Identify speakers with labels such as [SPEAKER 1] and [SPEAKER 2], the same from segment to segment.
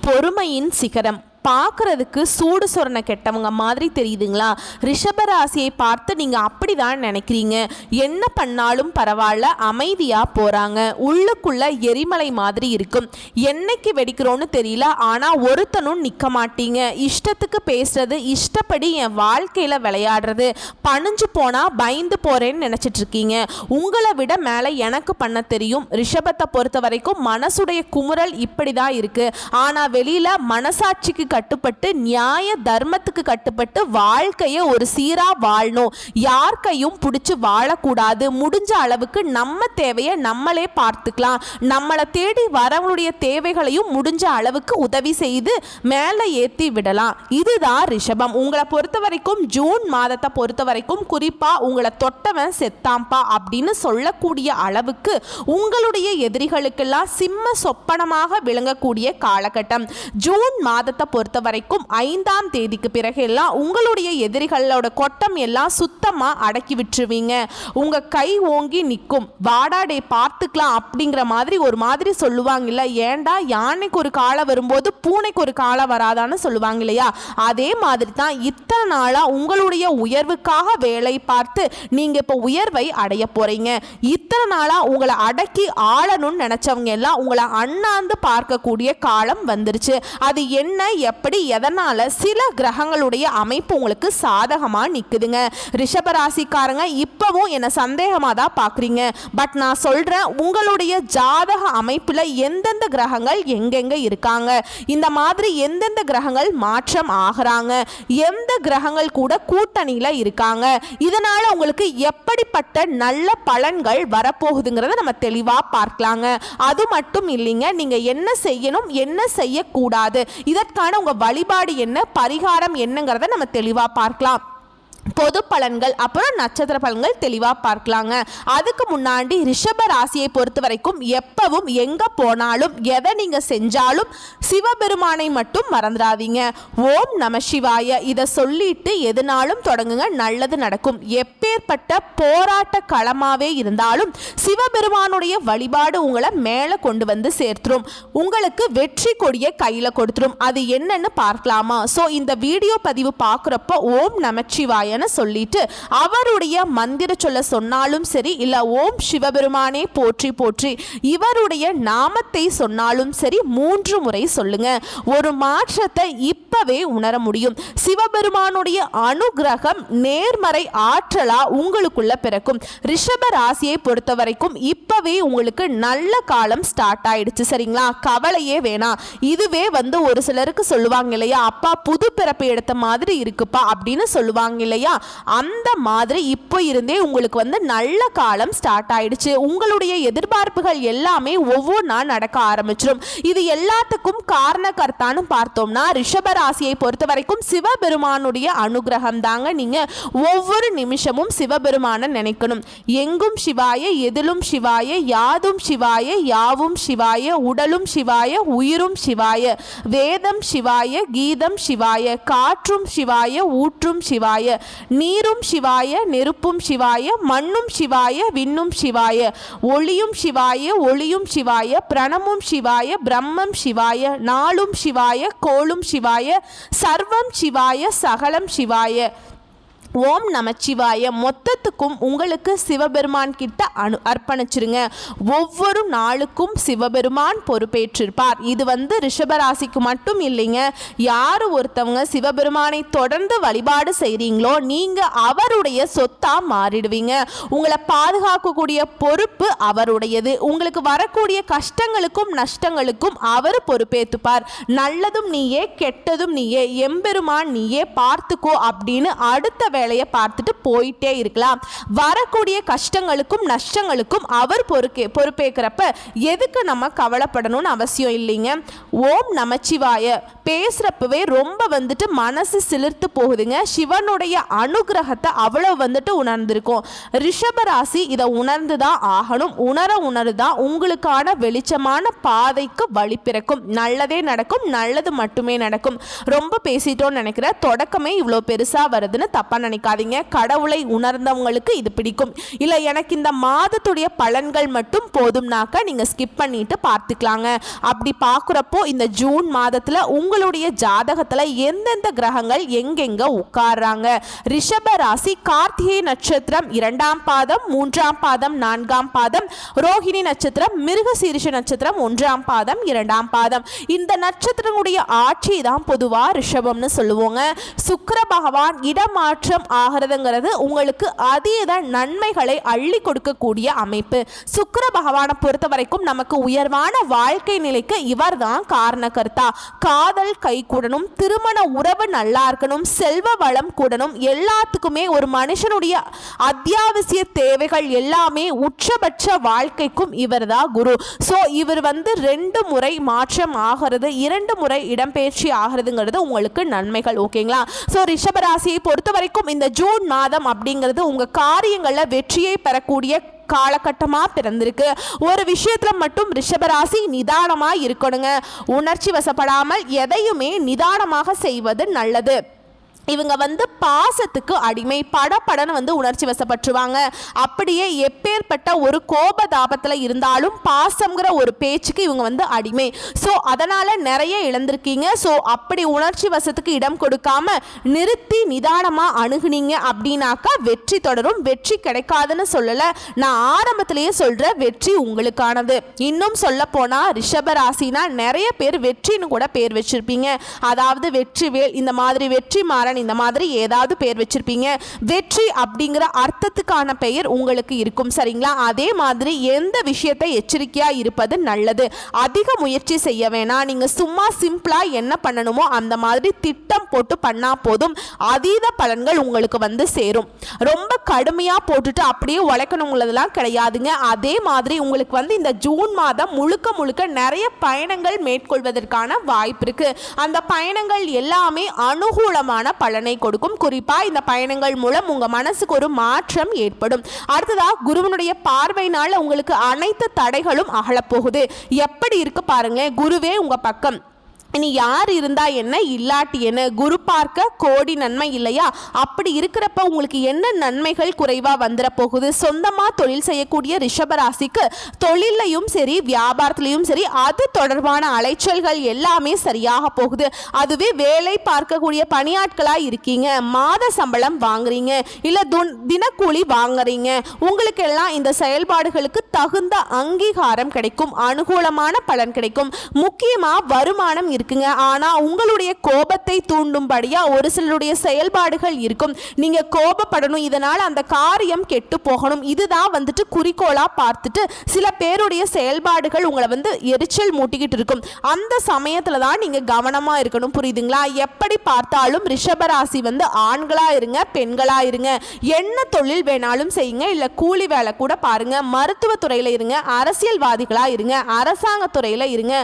[SPEAKER 1] பொறுமையின் சிகரம். பார்க்குறதுக்கு சூடு சொரணை கெட்டவங்க மாதிரி தெரியுதுங்களா? ரிஷபராசியை பார்த்து நீங்கள் அப்படி தான் நினைக்கிறீங்க. என்ன பண்ணாலும் பரவாயில்ல, அமைதியாக போகிறாங்க. உள்ளுக்குள்ள எரிமலை மாதிரி இருக்கும். என்னைக்கு வெடிக்கிறோன்னு தெரியல, ஆனால் ஒருத்தனும் நிற்க மாட்டீங்க. இஷ்டத்துக்கு பேசுறது, இஷ்டப்படி என் வாழ்க்கையில் விளையாடுறது, பணிஞ்சு போனால் பயந்து போகிறேன்னு நினச்சிட்ருக்கீங்க. உங்களை விட மேலே எனக்கு பண்ண தெரியும். ரிஷபத்தை பொறுத்த வரைக்கும் மனசுடைய குமுறல் இப்படி தான் இருக்குது. ஆனால் வெளியில் மனசாட்சிக்கு கட்டுப்பட்டு, நியாய தர்மத்துக்கு கட்டுப்பட்டு வாழ்க்கையை ஒரு சீரா வாழணும். யார் கையும் பிடிச்சி வாழக்கூடாது. முடிஞ்ச அளவுக்கு நம்ம தேவையை நம்மளே பார்த்துக்கலாம். நம்மளை தேடி வரவங்களுடைய தேவைகளையும் முடிஞ்ச அளவுக்கு உதவி செய்து மேலே ஏற்றி விடலாம். இதுதான் ரிஷபம். உங்களை பொறுத்த வரைக்கும் ஜூன் மாதத்தை பொறுத்த வரைக்கும் குறிப்பாக உங்களை தொட்டவன் செத்தாம்பா அப்படின்னு சொல்லக்கூடிய அளவுக்கு உங்களுடைய எதிரிகளுக்கெல்லாம் சிம்ம சொப்பனமாக விளங்கக்கூடிய காலகட்டம். ஜூன் மாதத்தை பொறுத்த வரைக்கும் 5ஆம் தேதிக்கு பிறகு எல்லாம் உங்களுடைய எதிரிகளோட கொட்டம் எல்லாம் சுத்தமா அடக்கி விட்டுருவீங்க. உங்க கை ஓங்கி நிற்கும். வாடாடே பார்த்துக்கலாம் அப்படிங்கிற மாதிரி ஒரு மாதிரி சொல்லுவாங்கல்ல, ஏண்டா யானைக்கு ஒரு காலம் வரும்போது பூனைக்கு ஒரு காலம் வராதான்னு சொல்லுவாங்க இல்லையா? அதே மாதிரி தான் இத்தனை நாளா உங்களுடைய உயர்வுக்காக வேலை பார்த்து நீங்க இப்போ உயர்வை அடைய போறீங்க. இத்தனை நாளா உங்களை அடக்கி ஆளணும்னு நினைச்சவங்க எல்லாம் உங்களை அண்ணாந்து பார்க்கக்கூடிய காலம் வந்துருச்சு. அது என்ன, எப்படி, எதனால? சில கிரகங்களுடைய அமைப்பு உங்களுக்கு சாதகமா நிக்குதுங்க. ரிஷபராசிக்காரங்க இப்பவும் என்ன சந்தேகமா தான் பாக்குறீங்க. பட் நான் சொல்றேன், உங்களுடைய ஜாதக அமைப்புல எந்தெந்த கிரகங்கள் எங்கெங்க இருக்காங்க, இந்த மாதிரி எந்தெந்த கிரகங்கள் மாற்றம் ஆகிறாங்க, எந்த கிரகங்கள் கூட கூட்டணியில இருக்காங்க, இதனால உங்களுக்கு எப்படிப்பட்ட நல்ல பலன்கள் வரப்போகுதுங்கிறத நம்ம தெளிவா பார்க்கலாங்க. அது மட்டும் இல்லைங்க, நீங்க என்ன செய்யணும், என்ன செய்யக்கூடாது, இதற்கான உங்க வழிபாடு என்ன, பரிகாரம் என்னங்கிறத நம்ம தெளிவா பார்க்கலாம். பொது பலன்கள் அப்புறம் நட்சத்திர பலன்கள் தெளிவாக பார்க்கலாங்க. அதுக்கு முன்னாடி ரிஷப ராசியை பொறுத்த வரைக்கும் எப்பவும் எங்கே போனாலும் எதை நீங்கள் செஞ்சாலும் சிவபெருமானை மட்டும் மறந்துடாதீங்க. ஓம் நம சிவாய இதை சொல்லிட்டு எதுனாலும் தொடங்குங்க, நல்லது நடக்கும். எப்பேற்பட்ட போராட்ட களமாகவே இருந்தாலும் சிவபெருமானுடைய வழிபாடு உங்களை மேலே கொண்டு வந்து சேர்த்துரும். உங்களுக்கு வெற்றி கொடியை கையில் கொடுத்துரும். அது என்னன்னு பார்க்கலாமா? ஸோ இந்த வீடியோ பதிவு பார்க்குறப்போ ஓம் நமச்சிவாய சொல்லிட்டு அவருடைய மந்திர சொல்ல சொன்னாலும் சரி, இல்ல ஓம் சிவபெருமானே போற்றி போற்றி இவருடைய நாமத்தை சொன்னாலும் சரி 3 முறை சொல்லுங்க. ஒரு மாற்றத்தை இப்பவே உணர முடியும். சிவபெருமானுடைய அனுகிரகம் நேர்மறை ஆற்றலா உங்களுக்குள்ள பிறக்கும். ரிஷப ராசியை பொறுத்த வரைக்கும் இப்பவே உங்களுக்கு நல்ல காலம் ஸ்டார்ட் ஆயிடுச்சு. சரிங்களா? கவலையே வேணாம். இதுவே ஒரு சிலருக்கு சொல்லுவாங்க இல்லையா, அப்பா புது பிறப்பு எடுத்த மாதிரி இருக்குப்பா அப்படின்னு சொல்லுவாங்க இல்லையா, அந்த மாதிரி இப்போ இருந்தே உங்களுக்கு நல்ல காலம் ஸ்டார்ட் ஆயிடுச்சு. உங்களுடைய எதிர்பார்ப்புகள் எல்லாமே ஒவ்வொன்றா நடக்க ஆரம்பிச்சிடும். இது எல்லாத்துக்கும் காரணக்கர்த்தான்னு பார்த்தோம்னா ரிஷப ராசியை பொறுத்த வரைக்கும் சிவபெருமானுடைய அனுகிரகம் தாங்க. நீங்க ஒவ்வொரு நிமிஷமும் சிவபெருமான நினைக்கணும். எங்கும் சிவாய, எதிலும் சிவாய, யாதும் சிவாய, யாவும் சிவாய, உடலும் சிவாய, உயிரும் சிவாய, வேதம் சிவாய, கீதம் சிவாய, காற்றும் சிவாய, ஊற்றும் சிவாய, நீரும் சிவாய, நெருப்பும் சிவாய, மண்ணும் சிவாய, விண்ணும் சிவாய, ஒளியும் சிவாய, ஒளியும் சிவாய, பிரணமும் சிவாய, பிரம்மம் சிவாய, நாளும் சிவாய, கோளும் சிவாய, சர்வம் சிவாய, சகலம் சிவாய. ஓம் நமச்சிவாய மொத்தத்துக்கும் உங்களுக்கு சிவபெருமான் கிட்ட அர்ப்பணிச்சிருங்க. ஒவ்வொரு நாளுக்கும் சிவபெருமான் பொறுப்பேற்றிருப்பார். இது ரிஷபராசிக்கு மட்டும் இல்லைங்க. யார் ஒருத்தவங்க சிவபெருமானை தொடர்ந்து வழிபாடு செய்கிறீங்களோ நீங்கள் அவருடைய சொத்தா மாறிடுவீங்க. உங்களை பாதுகாக்கக்கூடிய பொறுப்பு அவருடையது. உங்களுக்கு வரக்கூடிய கஷ்டங்களுக்கும் நஷ்டங்களுக்கும் அவர் பொறுப்பேற்றுப்பார். நல்லதும் நீயே, கெட்டதும் நீயே, எம்பெருமான் நீயே பார்த்துக்கோ அப்படின்னு அடுத்த வேலையை பார்த்துட்டு போயிட்டே இருக்கலாம். வரக்கூடிய கஷ்டங்களுக்கும் நஷ்டங்களுக்கும் அவர் பொறுப்பேற்கிறப்ப எதுக்கு நம்ம கவலைப்படணும்னு அவசியம் இல்லைங்க. ஓம் நமச்சிவாய பேசுறப்பவே ரொம்ப மனசு சிலிர்த்து போகுதுங்க. சிவனுடைய அனுகிரகத்தை அவ்வளவு உணர்ந்திருக்கும். ரிஷபராசி இதை உணர்ந்துதான் ஆகணும். உணருதான் உங்களுக்கான வெளிச்சமான பாதைக்கு வழி பிறக்கும். நல்லதே நடக்கும், நல்லது மட்டுமே நடக்கும். ரொம்ப பேசிட்டோன்னு நினைக்கிறேன். தொடக்கமே இவ்வளோ பெருசா வருதுன்னு தப்பா நினைக்காதீங்க. கடவுளை உணர்ந்தவங்களுக்கு இது பிடிக்கும். இல்லை எனக்கு இந்த மாதத்துடைய பலன்கள் மட்டும் போதும்னாக்க நீங்கள் ஸ்கிப் பண்ணிட்டு பார்த்துக்கலாங்க. அப்படி பார்க்குறப்போ இந்த ஜூன் மாதத்தில் உங்களுடைய ஜாதகத்தில் எந்தெந்த கிரகங்கள் எங்கெங்க உட்கார்றாங்க. ரிஷப ராசி கார்த்திகை நட்சத்திரம் 2ஆம் பாதம் 3ஆம் பாதம் 4ஆம் பாதம், ரோஹிணி நட்சத்திரம் மிருகசீரிஷ நட்சத்திரம் 1ஆம் பாதம் 2ஆம் பாதம். இந்த நட்சத்திரங்களுடைய ஆட்சி தான் பொதுவாக ரிஷபம்னு சொல்லுவோங்க. சுக்கிர பகவான் இடமாற்றம் ஆகிறதுங்கிறது உங்களுக்கு அதீத நன்மைகளை அள்ளி கொடுக்கக்கூடிய அமைப்பு. சுக்கிர பகவானை பொறுத்த வரைக்கும் நமக்கு உயர்வான வாழ்க்கை நிலைக்கு இவர் தான் காரணகர்த்தா. காதல் கை கூடணும், திருமண உறவு நல்லா இருக்கணும், செல்வ வளம் கூடணும், எல்லாத்துக்குமே ஒரு மனுஷனுடைய அத்தியாவசிய தேவைகள் எல்லாமே உச்சபட்ச வாழ்க்கைக்கும் இவர் தான் குரு. ஸோ இவர் 2 முறை மாற்றம் ஆகிறது, 2 முறை இடம்பெயர்ச்சி ஆகிறதுங்கிறது உங்களுக்கு நன்மைகள். ஓகேங்களா? ஸோ ரிஷபராசியை பொறுத்த வரைக்கும் இந்த ஜூன் மாதம் அப்படிங்கிறது உங்கள் காரியங்களில் வெற்றியை பெறக்கூடிய காலகட்டமாக பிறந்திருக்கு. ஒரு விஷயத்தில் மட்டும் ரிஷபராசி நிதானமாக இருக்கணுங்க. உணர்ச்சி வசப்படாமல் எதையுமே நிதானமாக செய்வது நல்லது. இவங்க பாசத்துக்கு அடிமை, படப்படன்னு உணர்ச்சி வசப்பட்டுருவாங்க. அப்படியே எப்பேற்பட்ட ஒரு கோபதாபத்தில் இருந்தாலும் பாசங்கிற ஒரு பேச்சுக்கு இவங்க அடிமை. ஸோ அதனால் நிறைய இழந்திருக்கீங்க. ஸோ அப்படி உணர்ச்சி வசத்துக்கு இடம் கொடுக்காம நிறுத்தி நிதானமாக அணுகுனீங்க அப்படின்னாக்கா வெற்றி தொடரும். வெற்றி கிடைக்காதுன்னு சொல்லலை, நான் ஆரம்பத்திலேயே சொல்கிற வெற்றி உங்களுக்கானது. இன்னும் சொல்ல போனால் ரிஷபராசினா நிறைய பேர் வெற்றின்னு கூட பேர் வச்சிருப்பீங்க. அதாவது வெற்றிவேல், இந்த மாதிரி வெற்றி மாறன், இந்த மாதிரி ஏதாவது பேர் வச்சிருப்பீங்க. வெற்றி அப்படிங்கிற அர்த்தத்துக்கான பெயர் உங்களுக்கு இருக்கும். சரிங்களா? அதே மாதிரி எந்த விஷயத்தை எச்சரிக்கையா இருப்பது நல்லது. அதிக முயற்சி செய்ய வேணாம். நீங்க சும்மா சிம்பிளா என்ன பண்ணணுமோ அந்த மாதிரி திட்டம் போட்டு பண்ணா போதும். அதீத பலன்கள் உங்களுக்கு சேரும். ரொம்ப கடுமையா போட்டுட்டு அப்படியே உழைக்கணுங்கிறதுலாம் கிடையாதுங்க. அதே மாதிரி உங்களுக்கு இந்த ஜூன் மாதம் முழுக்க முழுக்க நிறைய பயணங்கள் மேற்கொள்வதற்கான வாய்ப்பு இருக்கு. அந்த பயணங்கள் எல்லாமே அனுகூலமான பலனை கொடுக்கும். குறிப்பா இந்த பயணங்கள் மூலம் உங்க மனசுக்கு ஒரு மாற்றம் ஏற்படும். அடுத்ததா குருவனுடைய பார்வையினால உங்களுக்கு அனைத்து தடைகளும் அகலப்போகுது. எப்படி இருக்கு பாருங்க, குருவே உங்க பக்கம். இனி யார் இருந்தா என்ன, இல்லாட்டி என்ன, குரு பார்க்க கோடி நன்மை இல்லையா? அப்படி இருக்கிறப்ப உங்களுக்கு என்ன நன்மைகள் குறைவா வந்துட போகுது? சொந்தமா தொழில் செய்யக்கூடிய ரிஷபராசிக்கு தொழிலையும் சரி வியாபாரத்திலையும் சரி அது தொடர்பான அலைச்சல்கள் எல்லாமே சரியாக போகுது. அதுவே வேலை பார்க்கக்கூடிய பணியாட்களா இருக்கீங்க, மாத சம்பளம் வாங்குறீங்க, இல்ல தினக்கூலி வாங்குறீங்க, உங்களுக்கு எல்லாம் இந்த செயல்பாடுகளுக்கு தகுந்த அங்கீகாரம் கிடைக்கும், அனுகூலமான பலன் கிடைக்கும். முக்கியமா வருமானம் இருக்குங்க. ஆனா உங்களுடைய கோபத்தை தூண்டும்படியா ஒரு சிலருடைய செயல்பாடுகள் இருக்கும். நீங்க கோபப்படணும், இதனால அந்த காரியம் கெட்டு போகணும், இதுதான் குறிக்கோளா பார்த்துட்டு சில பேருடைய செயல்பாடுகள் உங்களை எரிச்சல் மூட்டிக்கிட்டு இருக்கும். அந்த சமயத்துல தான் நீங்க கவனமா இருக்கணும். புரியுதுங்களா? எப்படி பார்த்தாலும் ரிஷபராசி ஆண்களா இருங்க, பெண்களா இருங்க, என்ன தொழில் வேணாலும் செய்யுங்க, இல்ல கூலி வேலை கூட பாருங்க, மருத்துவத்துறையில இருங்க, அரசியல்வாதிகளா இருங்க, அரசாங்க துறையில இருங்க,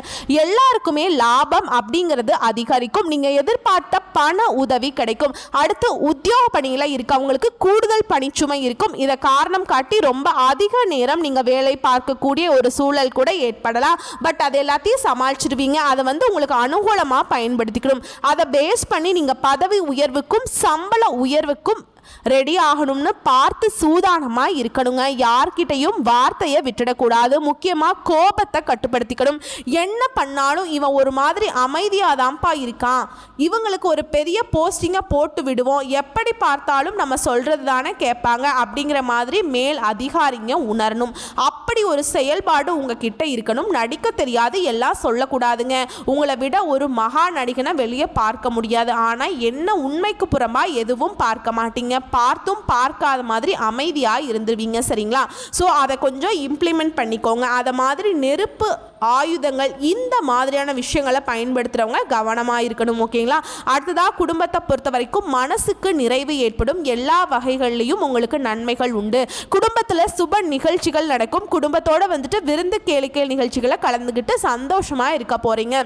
[SPEAKER 1] எல்லாருக்குமே லாபம் அப்படிங்கிறது அதிகரிக்கும். நீங்க எதிர்பார்த்த பண உதவி கிடைக்கும். அடுத்து உத்தியோக பணியில இருக்கவங்களுக்கு கூடுதல் பணிச்சுமை இருக்கும். இதை காரணம் காட்டி ரொம்ப அதிக நேரம் நீங்க வேலை பார்க்கக்கூடிய ஒரு சூழல் கூட ஏற்படலாம். பட் அது எல்லாத்தையும் சமாளிச்சிருவீங்க. அதை உங்களுக்கு அனுகூலமா பயன்படுத்திக்கணும். அதை பேஸ் பண்ணி நீங்க பதவி உயர்வுக்கும் சம்பள உயர்வுக்கும் ரெடி ஆகணும்னு பார்த்து சூதானமாக இருக்கணுங்க. யார்கிட்டையும் வார்த்தையை விட்டுடக்கூடாது. முக்கியமாக கோபத்தை கட்டுப்படுத்திக்கணும். என்ன பண்ணாலும் இவன் ஒரு மாதிரி அமைதியாக தான்ப்பா இருக்கான், இவங்களுக்கு ஒரு பெரிய போஸ்டிங்கை போட்டு விடுவோம், எப்படி பார்த்தாலும் நம்ம சொல்கிறது தானே கேட்பாங்க அப்படிங்கிற மாதிரி மேல் அதிகாரிங்க உணரணும். அப்படி ஒரு செயல்பாடு உங்ககிட்ட இருக்கணும். நடிக்க தெரியாது எல்லாம் சொல்லக்கூடாதுங்க. உங்களை விட ஒரு மகா நடிகனை வெளியே பார்க்க முடியாது. ஆனால் என்ன உண்மைக்கு புறம்பாக எதுவும் பார்க்க மாட்டீங்க. பார்த்தும் பார்க்காத மாதிரி அமைதியாக இருந்துருவீங்க. சரிங்களா? ஸோ அதை கொஞ்சம் இம்ப்ளிமெண்ட் பண்ணிக்கோங்க. அதை மாதிரி நெருப்பு ஆயுதங்கள் இந்த மாதிரியான விஷயங்களை பயன்படுத்துகிறவங்க கவனமாக இருக்கணும். ஓகேங்களா? அடுத்ததாக குடும்பத்தை பொறுத்த வரைக்கும் மனசுக்கு நிறைவு ஏற்படும். எல்லா வகைகள்லையும் உங்களுக்கு நன்மைகள் உண்டு. குடும்பத்தில் சுப நிகழ்ச்சிகள் நடக்கும். குடும்பத்தோடு விருந்து கேளிக்கை நிகழ்ச்சிகளை கலந்துக்கிட்டு சந்தோஷமாக இருக்க போகிறீங்க.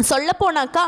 [SPEAKER 1] சொல்லப்போனாக்கா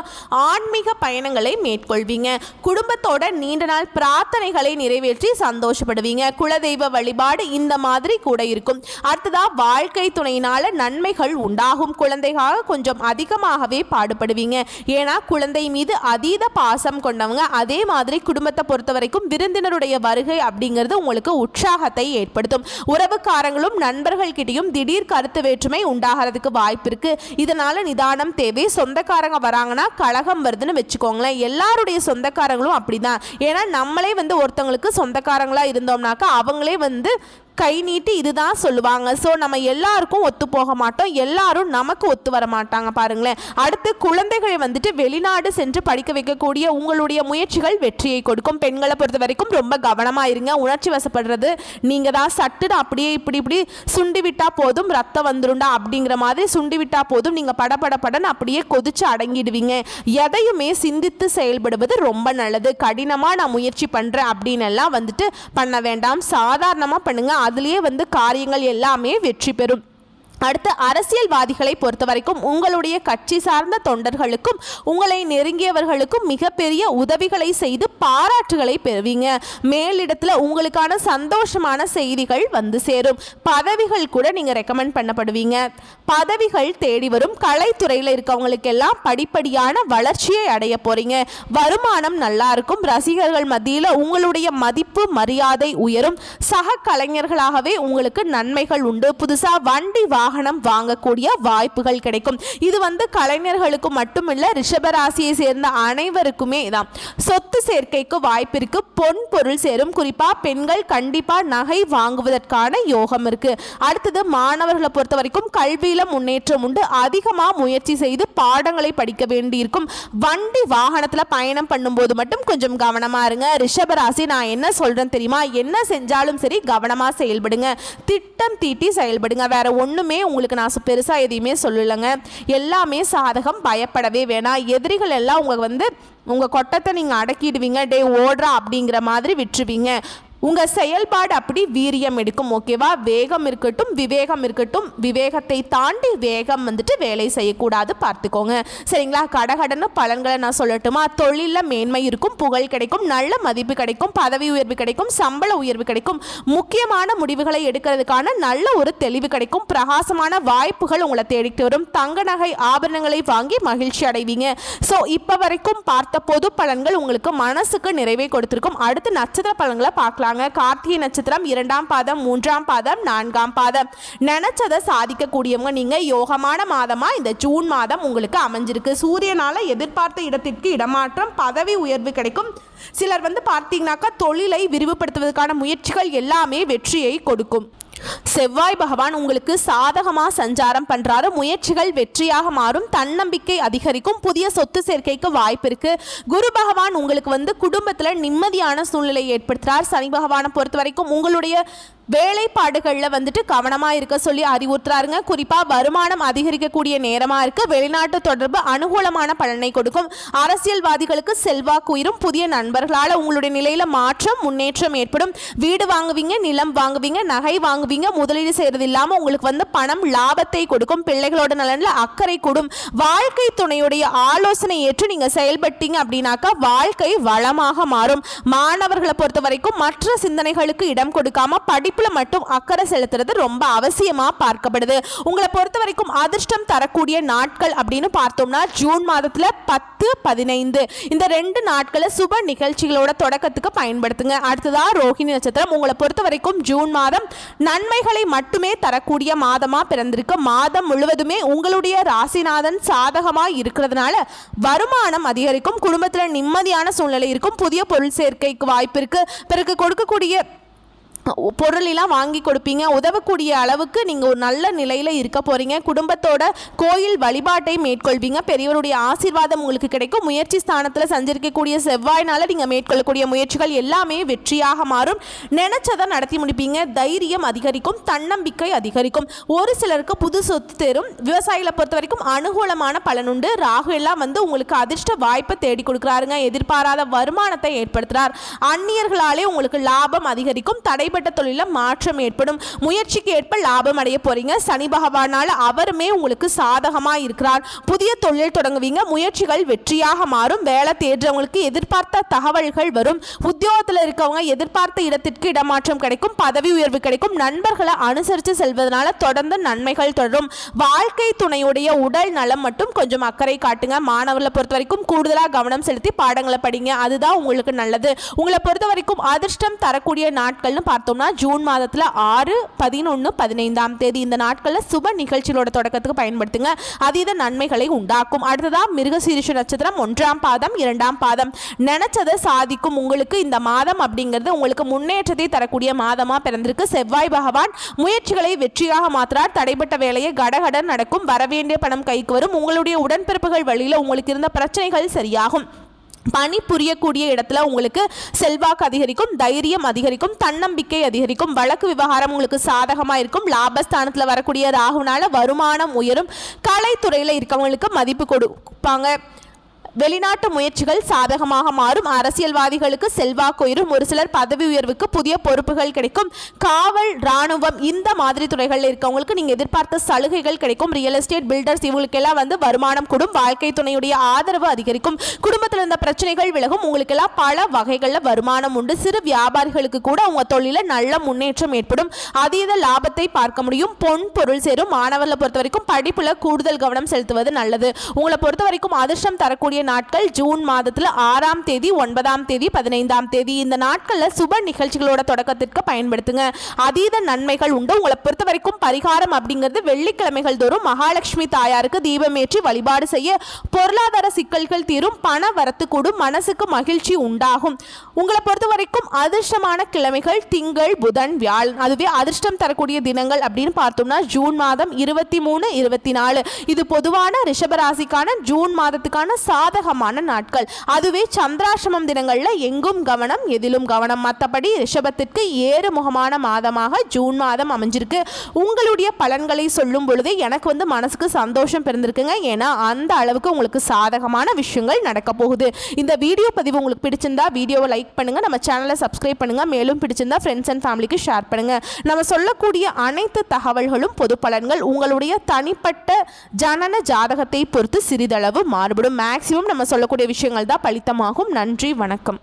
[SPEAKER 1] ஆன்மீக பயணங்களை மேற்கொள்வீங்க. குடும்பத்தோட நீண்ட நாள் பிரார்த்தனைகளை நிறைவேற்றி சந்தோஷப்படுவீங்க. குலதெய்வ வழிபாடு இந்த மாதிரி கூட இருக்கும். அடுத்ததா வாழ்க்கை துணையினால நன்மைகள் உண்டாகும். குழந்தைக்காக கொஞ்சம் அதிகமாகவே பாடுபடுவீங்க. ஏன்னா குழந்தை மீது அதீத பாசம் கொண்டவங்க. அதே மாதிரி குடும்பத்தை பொறுத்த வரைக்கும் விருந்தினருடைய வருகை அப்படிங்கிறது உங்களுக்கு உற்சாகத்தை ஏற்படுத்தும். உறவுக்காரங்களும் நண்பர்கள் கிட்டையும் திடீர் கருத்து வேற்றுமை உண்டாகிறதுக்கு வாய்ப்பு இருக்கு. இதனால நிதானம் தேவை. சொந்தக்காரங்க வராங்கன்னா கலகம் வருதுன்னு வச்சுக்கோங்களேன். எல்லாருடைய சொந்தக்காரங்களும் அப்படிதான். ஏன்னா நம்மளே ஒருத்தவங்களுக்கு சொந்தக்காரங்களா இருந்தோம்னாக்கா அவங்களே கை நீட்டி இதுதான் சொல்லுவாங்க. ஸோ நம்ம எல்லாருக்கும் ஒத்து போக மாட்டோம், எல்லாரும் நமக்கு ஒத்து வர மாட்டாங்க பாருங்களேன். அடுத்து குழந்தைகளை வெளிநாடு சென்று படிக்க வைக்கக்கூடிய உங்களுடைய முயற்சிகள் வெற்றியை கொடுக்கும். பெண்களை பொறுத்த வரைக்கும் ரொம்ப கவனமாக இருங்க. உணர்ச்சி வசப்படுறது நீங்கள் தான். சட்டுன்னு அப்படியே இப்படி சுண்டி விட்டா போதும் ரத்தம் வந்துருண்டா அப்படிங்கிற மாதிரி சுண்டி விட்டா போதும் நீங்கள் படன்னு அப்படியே கொதிச்சு அடங்கிடுவீங்க. எதையுமே சிந்தித்து செயல்படுவது ரொம்ப நல்லது. கடினமாக நான் முயற்சி பண்ணுறேன் அப்படின்னு எல்லாம் பண்ண வேண்டாம். சாதாரணமாக பண்ணுங்க. அதுலயே காரியங்கள் எல்லாமே வெற்றி பெறும். அடுத்து அரசியல்வாதிகளை பொறுத்த வரைக்கும் உங்களுடைய கட்சி சார்ந்த தொண்டர்களுக்கும் உங்களை நெருங்கியவர்களுக்கும் மிகப்பெரிய உதவிகளை செய்து பாராட்டுகளை பெறுவீங்க. மேலிடத்துல உங்களுக்கான சந்தோஷமான செய்திகள் சேரும். பதவிகள் கூட நீங்க ரெக்கமெண்ட் பண்ணப்படுவீங்க. பதவிகள் தேடி வரும். கலைத்துறையில் இருக்கவங்களுக்கு எல்லாம் படிப்படியான வளர்ச்சியை அடைய போறீங்க. வருமானம் நல்லா இருக்கும். ரசிகர்கள் மத்தியில் உங்களுடைய மதிப்பு மரியாதை உயரும். சக கலைஞர்களாகவே உங்களுக்கு நன்மைகள் உண்டு. புதுசா வண்டி வாகனம் வாங்கக்கூடிய வாய்ப்புகள் கிடைக்கும். இது கலைஞர்களுக்கு மட்டுமில்ல, ரிஷபராசியை சேர்ந்த அனைவருக்குமே தான். சொத்து சேர்க்கைக்கு வாய்ப்பு இருக்கு. பொன் பொருள் சேரும். குறிப்பா பெண்கள் கண்டிப்பா நகை வாங்குவதற்கான யோகம் இருக்கு. அடுத்தது மாணவர்களை பொறுத்த வரைக்கும் கல்வியில முன்னேற்றம் உண்டு. அதிகமா முயற்சி செய்து பாடங்களை படிக்க வேண்டியிருக்கும். வண்டி வாகனத்துல பயணம் பண்ணும்போது மட்டும் கொஞ்சம் கவனமா இருங்க. ரிஷபராசி, நான் என்ன சொல்றேன் தெரியுமா? என்ன செஞ்சாலும் சரி கவனமா செயல்படுங்க. திட்டம் தீட்டி செயல்படுங்க. வேற ஒண்ணுமே உங்களுக்கு நான் பெருசா எதையுமே சொல்லலைங்க. எல்லாமே சாதகம். பயப்படவே வேணாம். எதிரிகள் எல்லாம் உங்க கொட்டத்தை நீங்க அடக்கிடுவீங்க. டே ஓடுறா அப்படிங்கிற மாதிரி விட்டுருவீங்க. உங்க செயல்பாடு அப்படி வீரியம் எடுக்கும். ஓகேவா? வேகம் இருக்கட்டும், விவேகம் இருக்கட்டும். விவேகத்தை தாண்டி வேகம் வேலை செய்யக்கூடாது, பார்த்துக்கோங்க. சரிங்களா? கடகடன்னு பலன்களை நான் சொல்லட்டுமா? தொழிலில் மேன்மை இருக்கும். புகழ் கிடைக்கும். நல்ல மதிப்பு கிடைக்கும். பதவி உயர்வு கிடைக்கும். சம்பள உயர்வு கிடைக்கும். முக்கியமான முடிவுகளை எடுக்கிறதுக்கான நல்ல ஒரு தெளிவு கிடைக்கும். பிரகாசமான வாய்ப்புகள் உங்களை தேடிட்டு வரும். தங்க நகை ஆபரணங்களை வாங்கி மகிழ்ச்சி அடைவீங்க. ஸோ இப்போ வரைக்கும் பார்த்த பொது பலன்கள் உங்களுக்கு மனசுக்கு நிறைவை கொடுத்திருக்கும். அடுத்து நட்சத்திர பலன்களை பார்க்கலாம். கார்த்திகை நட்சத்திரம் 2ஆம் பாதம், 3ஆம் பாதம், 4ஆம் பாதம். நினைச்சதை சாதிக்கக்கூடியவங்க நீங்க. யோகமான மாதமா இந்த ஜூன் மாதம் உங்களுக்கு அமைஞ்சிருக்கு. சூரியனால எதிர்பார்த்த இடத்திற்கு இடமாற்றம், பதவி உயர்வு கிடைக்கும். சிலர் பார்த்தீங்கன்னாக்கா தொழிலை விரிவுபடுத்துவதற்கான முயற்சிகள் எல்லாமே வெற்றியை கொடுக்கும். செவ்வாய் பகவான் உங்களுக்கு சாதகமா சஞ்சாரம் பண்றாரு. முயற்சிகள் வெற்றியாக மாறும். தன்னம்பிக்கை அதிகரிக்கும். புதிய சொத்து சேர்க்கைக்கு வாய்ப்பு இருக்கு. குரு பகவான் உங்களுக்கு குடும்பத்துல நிம்மதியான சூழ்நிலை ஏற்படுத்துறார். சனி பகவானை பொறுத்த வரைக்கும் உங்களுடைய வேலைப்பாடுகளில் கவனமாக இருக்க சொல்லி அறிவுறுத்துறாருங்க. குறிப்பாக வருமானம் அதிகரிக்கக்கூடிய நேரமாக இருக்கு. வெளிநாட்டு தொடர்பு அனுகூலமான பலனை கொடுக்கும். அரசியல்வாதிகளுக்கு செல்வாக்கு உயரும். புதிய நண்பர்களால் உங்களுடைய நிலையில் மாற்றம், முன்னேற்றம் ஏற்படும். வீடு வாங்குவீங்க, நிலம் வாங்குவீங்க, நகை வாங்குவீங்க. முதலீடு செய்கிறது இல்லாமல் உங்களுக்கு பணம் லாபத்தை கொடுக்கும். பிள்ளைகளோட நலனில் அக்கறை கூடும். வாழ்க்கை துணையுடைய ஆலோசனை ஏற்று நீங்கள் செயல்பட்டீங்க அப்படின்னாக்கா வாழ்க்கை வளமாக மாறும். மாணவர்களை பொறுத்த வரைக்கும் மற்ற சிந்தனைகளுக்கு இடம் கொடுக்காம படிப்பு மட்டும் அக்கறை செலுத்துறது ரொம்ப அவசியமா பார்க்கப்படுது. உங்களை பொறுத்த வரைக்கும் அதிர்ஷ்டம் தரக்கூடிய நாட்கள் அப்படின்னு பார்த்தோம்னா ஜூன் மாதத்துல 10, 15 இந்த 2 நாட்களை சுப நிகழ்ச்சிகளோட தொடக்கத்துக்கு பயன்படுத்துங்க. அடுத்ததா ரோஹிணி நட்சத்திரம். உங்களை பொறுத்த வரைக்கும் ஜூன் மாதம் நன்மைகளை மட்டுமே தரக்கூடிய மாதமா பிறந்திருக்கு. மாதம் முழுவதுமே உங்களுடைய ராசிநாதன் சாதகமா இருக்கிறதுனால வருமானம் அதிகரிக்கும். குடும்பத்தில் நிம்மதியான சூழ்நிலை இருக்கும். புதிய பொருள் சேர்க்கைக்கு வாய்ப்பு இருக்கு. பிறகு கொடுக்கக்கூடிய பொருளெல்லாம் வாங்கி கொடுப்பீங்க. உதவக்கூடிய அளவுக்கு நீங்கள் ஒரு நல்ல நிலையில் இருக்க போகிறீங்க. குடும்பத்தோட கோயில் வழிபாட்டை மேற்கொள்வீங்க. பெரியவருடைய ஆசீர்வாதம் உங்களுக்கு கிடைக்கும். முயற்சி ஸ்தானத்தில் சஞ்சரிக்கக்கூடிய செவ்வாயினால் நீங்கள் மேற்கொள்ளக்கூடிய முயற்சிகள் எல்லாமே வெற்றியாக மாறும். நினைச்சதை நடத்தி முடிப்பீங்க. தைரியம் அதிகரிக்கும். தன்னம்பிக்கை அதிகரிக்கும். ஒரு சிலருக்கு புது சொத்து தேரும். விவசாயிகளை பொறுத்த வரைக்கும் அனுகூலமான பலனுண்டு. ராகு எல்லாம் உங்களுக்கு அதிர்ஷ்ட வாய்ப்பை தேடி கொடுக்குறாருங்க. எதிர்பாராத வருமானத்தை ஏற்படுத்துகிறார். அந்நியர்களாலே உங்களுக்கு லாபம் அதிகரிக்கும். தடைபட்ட தனிப்பட்ட தொழிலில் மாற்றம் ஏற்படும். முயற்சிக்கு ஏற்ப லாபம் அடைய போறீங்க. சனி பகவானால் அவருமே உங்களுக்கு சாதகமாக இருக்கிறார். புதிய தொழில் தொடங்குவீங்க. முயற்சிகள் வெற்றியாக மாறும். வேலை தேடுறவங்களுக்கு எதிர்பார்த்த தகவல்கள் வரும். உத்தியோகத்தில் இருக்கவங்க எதிர்பார்த்த இடத்திற்கு இடமாற்றம் கிடைக்கும். பதவி உயர்வு கிடைக்கும். நண்பர்களை அனுசரித்து செல்வதனால தொடர்ந்து நன்மைகள் தொடரும். வாழ்க்கை துணையுடைய உடல் நலம் மட்டும் கொஞ்சம் அக்கறை காட்டுங்க. மாணவர்களை பொறுத்த வரைக்கும் கூடுதலாக கவனம் செலுத்தி பாடங்களை படிங்க. அதுதான் உங்களுக்கு நல்லது. உங்களை பொறுத்த வரைக்கும் அதிர்ஷ்டம் தரக்கூடிய நாட்கள்னு பார்த்தோம்னா ஜூன் மாதத்தில் 6, 11, 15ஆம் தேதி இந்த நாட்களில் சுப நிகழ்ச்சிகளோட தொடக்கத்துக்கு பயன்படுத்துங்க. அதீத நன்மைகளை உண்டாக்கும். அடுத்ததான் மிருகசீரிஷ நட்சத்திரம் 1ஆம் பாதம் 2ஆம் பாதம். நினைச்சதை சாதிக்கும் உங்களுக்கு இந்த மாதம் அப்படிங்கிறது உங்களுக்கு முன்னேற்றத்தை தரக்கூடிய மாதமாக பிறந்திருக்கு. செவ்வாய் பகவான் முயற்சிகளை வெற்றியாக மாற்றார். தடைப்பட்ட வேலையை கடகடன் நடக்கும். வரவேண்டிய பணம் கைக்கு வரும். உங்களுடைய உடன்பிறப்புகள் வழியில் உங்களுக்கு இருந்த பிரச்சனைகள் சரியாகும். பணி புரியக்கூடிய இடத்துல உங்களுக்கு செல்வாக்கு அதிகரிக்கும். தைரியம் அதிகரிக்கும். தன்னம்பிக்கை அதிகரிக்கும். வழக்கு விவகாரம் உங்களுக்கு சாதகமாக இருக்கும். லாபஸ்தானத்தில் வரக்கூடிய ராகுனால வருமானம் உயரும். கலைத்துறையில் இருக்கவங்களுக்கு மதிப்பு கொடுப்பாங்க. வெளிநாட்டு முயற்சிகள் சாதகமாக மாறும். அரசியல்வாதிகளுக்கு செல்வாக்கு உயரும். ஒரு சிலர் பதவி உயர்வுக்கு புதிய பொறுப்புகள் கிடைக்கும். காவல், இராணுவம் இந்த மாதிரி துறைகளில் இருக்கவங்களுக்கு நீங்கள் எதிர்பார்த்த சலுகைகள் கிடைக்கும். ரியல் எஸ்டேட், பில்டர்ஸ் இவங்களுக்கெல்லாம் வருமானம் கூடும். வாழ்க்கை துணையுடைய ஆதரவு அதிகரிக்கும். குடும்பத்தில் இருந்த பிரச்சனைகள் விலகும். உங்களுக்கெல்லாம் பல வகைகளில் வருமானம் உண்டு. சிறு வியாபாரிகளுக்கு கூட உங்க தொழிலில் நல்ல முன்னேற்றம் ஏற்படும். அதீத லாபத்தை பார்க்க முடியும். பொன் பொருள் சேரும். மாணவர்களை பொறுத்த வரைக்கும் படிப்புல கூடுதல் கவனம் செலுத்துவது நல்லது. உங்களை பொறுத்த வரைக்கும் அதிர்ஷ்டம் தரக்கூடிய நாட்கள் ஜூன் மாதத்தில் 6ஆம் தேதி, 9ஆம் தேதி, 15ஆம் தேதி. இந்த நாட்களில் சுப நிகழ்ச்சிகளோட தொடக்கத்திற்கு பயன்படுத்துங்க. அதீத நன்மைகள் உண்டு. உங்களை பொறுத்த வரைக்கும் பரிகாரம் அப்படிங்கிறது வெள்ளிக்கிழமைகள் தோறும் மகாலட்சுமி தாயாருக்கு தீபமேற்றி வழிபாடு செய்ய பொருளாதார சிக்கல்கள் தீரும். பண வரத்து கூடும். மனசுக்கு மகிழ்ச்சி உண்டாகும். உங்களை பொறுத்த வரைக்கும் அதிர்ஷ்டமான கிழமைகள் திங்கள், புதன், வியாழன். அதுவே அதிர்ஷ்டம் தரக்கூடிய தினங்கள் அப்படின்னு பார்த்தோம்னா ஜூன் மாதம் 23, 24 இது பொதுவான ரிஷபராசிக்கான ஜூன் மாதத்துக்கான சாதகமான நாட்கள். அதுவே சந்திராசிரமம் தினங்கள்ல எங்கும் கவனம், எதிலும் கவனம். மற்றபடி ரிஷபத்திற்கு ஏறுமுகமான மாதமாக ஜூன் மாதம் அமைஞ்சிருக்கு. உங்களுடைய பலன்களை சொல்லும் பொழுதே எனக்கு மனசுக்கு சந்தோஷம் பிறந்திருக்குங்க. ஏன்னா அந்த அளவுக்கு உங்களுக்கு சாதகமான விஷயங்கள் நடக்க போகுது. இந்த வீடியோ பதிவு உங்களுக்கு பிடிச்சிருந்தா வீடியோவை லைக் பண்ணுங்க. நம்ம சேனலை சப்ஸ்கிரைப் பண்ணுங்க. மேலும் பிடிச்சிருந்தா ஃப்ரெண்ட்ஸ் அண்ட் ஃபேமிலிக்கு ஷேர் பண்ணுங்க. நம்ம சொல்லக்கூடிய அனைத்து தகவல்களும் பொது பலன்கள். உங்களுடைய தனிப்பட்ட ஜனன ஜாதகத்தை பொறுத்து சிறிதளவு மாறுபடும். மேக்சிமம் நம்ம சொல்லக்கூடிய விஷயங்கள் தான் பலித்தமாகும். நன்றி, வணக்கம்.